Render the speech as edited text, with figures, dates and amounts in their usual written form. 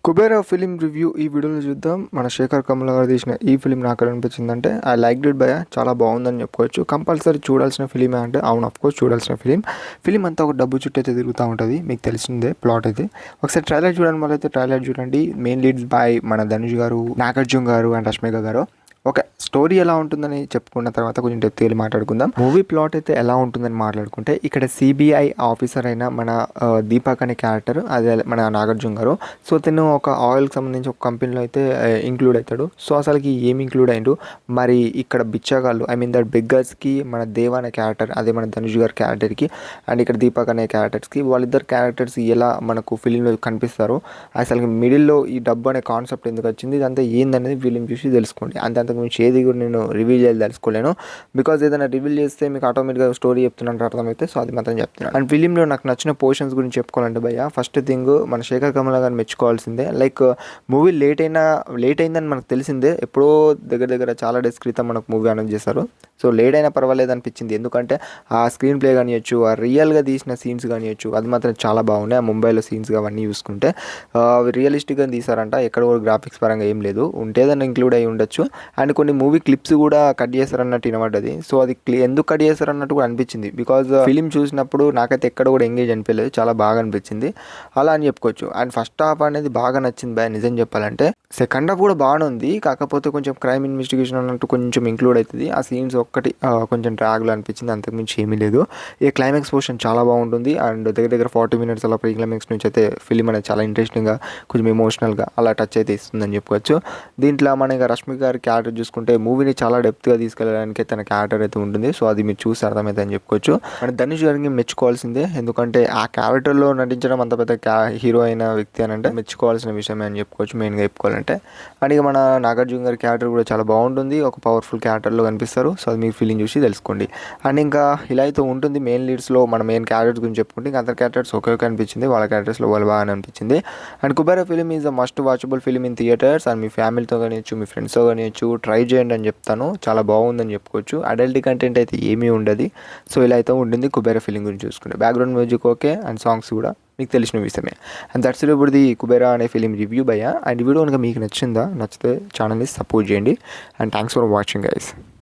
Kubera film review ఈ వీడియోలో చూద్దాం. మన శేఖర్ కమల గారు తీసిన ఈ ఫిలిం నాకు అనిపించిందంటే ఐ లైక్ ఇట్ భయ, చాలా బాగుందని చెప్పుకోవచ్చు. కంపల్సరీ చూడాల్సిన ఫిలిమే అంటే అవును, ఆఫ్ కోర్స్ చూడాల్సిన ఫిలిం అంతా ఒక డబ్బు చుట్టూ అయితే తిరుగుతూ ఉంటుంది. మీకు తెలిసిందే ప్లాట్ అయితే. ఒకసారి ట్రైలర్ చూడండి, మళ్ళీ అయితే ట్రైలర్ చూడండి. మెయిన్ లీడ్స్ బై మన ధనుష్ గారు, నాగార్జున గారు అండ్ రష్మిక గారు. ఓకే, స్టోరీ ఎలా ఉంటుందని చెప్పుకున్న తర్వాత కొంచెం డెప్త్ వెళ్ళి మాట్లాడుకుందాం. మూవీ ప్లాట్ అయితే ఎలా ఉంటుందని మాట్లాడుకుంటే, ఇక్కడ సిబిఐ ఆఫీసర్ అయిన మన దీపక్ అనే క్యారెక్టర్, అదే మన నాగార్జున గారు. సో తను ఒక ఆయిల్కి సంబంధించి ఒక కంపెనీలో అయితే ఇంక్లూడ్ అవుతాడు. సో అసలుకి ఏమి ఇంక్లూడ్ అయ్యిండు మరి ఇక్కడ బిచ్చగాళ్ళు, ఐ మీన్ దట్ బిగ్గర్స్కి మన దేవ్ అనే క్యారెక్టర్, అదే మన ధనుష్ గారి క్యారెక్టర్కి అండ్ ఇక్కడ దీపక్ అనే క్యారెక్టర్స్కి, వాళ్ళిద్దరు క్యారెక్టర్స్ ఎలా మనకు ఫిలింలో కనిపిస్తారో, అసలు మిడిల్లో ఈ డబ్బు అనే కాన్సెప్ట్ ఎందుకు వచ్చింది, ఇదంతా ఏందనేది ఫిలిం చూసి తెలుసుకోండి. అంత గురించి ఏది కూడా నేను రివీల్ చేయాలి తెలుసుకోలేను. బికాజ్ ఏదైనా రివీల్ చేస్తే మీకు ఆటోమేటిక్గా స్టోరీ చెప్తున్నట్టు అర్థమైతే. సో అది మాత్రం చెప్తున్నాను. అండ్ ఫిలింలో నాకు నచ్చిన పోర్షన్స్ గురించి చెప్పుకోవాలంటే భయ్య, ఫస్ట్ థింగ్ మన శేఖర్ కమల గారిని మెచ్చుకోవాల్సిందే. లైక్ మూవీ లేట్ అయిందని మనకు తెలిసిందే. ఎప్పుడో దగ్గర చాలా డేస్ క్రితం మనకు మూవీ అనౌన్స్ చేశారు. సో లేట్ అయినా పర్వాలేదు అనిపించింది. ఎందుకంటే ఆ స్క్రీన్ ప్లే కానివ్వచ్చు, ఆ రియల్గా తీసిన సీన్స్ కానివ్వచ్చు, అది మాత్రం చాలా బాగున్నాయి. ఆ ముంబైలో సీన్స్ అవన్నీ చూసుకుంటే రియలిస్టిక్గా తీసారంట. ఎక్కడ కూడా గ్రాఫిక్స్ పరంగా ఏం లేదు, ఉంటేదన్నా ఇంక్లూడ్ అయ్యి ఉండొచ్చు. అండ్ కొన్ని మూవీ క్లిప్స్ కూడా కట్ చేస్తారన్నట్టు వినబడ్డది. సో అది ఎందుకు కట్ చేస్తారన్నట్టు కూడా అనిపించింది. బికాజ్ ఫిలిం చూసినప్పుడు నాకైతే ఎక్కడ కూడా ఎంగేజ్ అనిపించలేదు, చాలా బాగా అనిపించింది అలా అని చెప్పుకోవచ్చు. అండ్ ఫస్ట్ హాఫ్ అనేది బాగా నచ్చింది బాయ్, నిజం చెప్పాలంటే. సెకండ్ హాఫ్ కూడా బాగానే ఉంది, కాకపోతే కొంచెం క్రైమ్ ఇన్వెస్టిగేషన్ అన్నట్టు కొంచెం ఇంక్లూడ్ అవుతుంది. ఆ సీన్స్ ఒక్కటి కొంచెం ట్రాగ్లో అనిపించింది, అంతకుమించి ఏమీ లేదు. ఈ క్లైమాక్స్ పోర్షన్ చాలా బాగుంటుంది. అండ్ దగ్గర 40 minutes అలా ప్రీ క్లైమాక్స్ నుంచి అయితే ఫిలిం అనేది చాలా ఇంట్రెస్టింగ్గా, కొంచెం ఎమోషనల్గా అలా టచ్ అయితే ఇస్తుందని చెప్పుకోవచ్చు. దీంట్లో మన రష్మిక గారి క్యారెక్టర్ చూసుకుంటే మూవీని చాలా డెప్త్గా తీసుకెళ్ళడానికి తన క్యారెక్టర్ అయితే ఉంటుంది. సో అది మీరు చూసి అర్థమైతే అని చెప్పుకోవచ్చు. అండ్ ధనుష్ గారికి మెచ్చుకోవాల్సిందే, ఎందుకంటే ఆ క్యారెక్టర్లో నటించడం అంత పెద్ద హీరో అయిన వ్యక్తి అని అంటే మెచ్చుకోవాల్సిన విషయమే అని చెప్పుకోవచ్చు మెయిన్గా చెప్పుకోవాలంటే. అండ్ ఇక మన నాగార్జున గారి క్యారెక్టర్ కూడా చాలా బాగుంటుంది, ఒక పవర్ఫుల్ క్యారెక్టర్లో కనిపిస్తారు. సో అది మీకు ఫీలింగ్ చూసి తెలుసుకోండి. అండ్ ఇంకా ఇలా అయితే ఉంటుంది. మెయిన్ లీడ్స్లో మన మెయిన్ క్యారెక్టర్స్ గురించి చెప్పుకుంటే ఇంకా అదర్ క్యారెక్టర్స్ ఒకే అనిపించింది, వాళ్ళ క్యారెక్టర్స్లో వాళ్ళు బాగా అనిపించింది. And Kubera film is a must watchable film in theatres. And మీ ఫ్యామిలీతో కానివచ్చు, మీ ఫ్రెండ్స్తో కానివచ్చు ట్రై చేయండి అని చెప్తాను. చాలా బాగుందని చెప్పుకోవచ్చు. అడల్ట్ కంటెంట్ అయితే ఏమీ ఉండదు. సో ఇలా అయితే ఉంటుంది కుబేరా ఫిలిం గురించి చూసుకుంటే. Background music okay, and songs కూడా మీకు తెలిసిన విషయమే. అండ్ దట్స్ ఇప్పుడు ది కుబేరా అనే ఫిలిం రివ్యూ భయ్యా. అండ్ ఈ వీడియో కనుక మీకు నచ్చితే ఛానల్ని సపోర్ట్ చేయండి. And thanks for watching guys.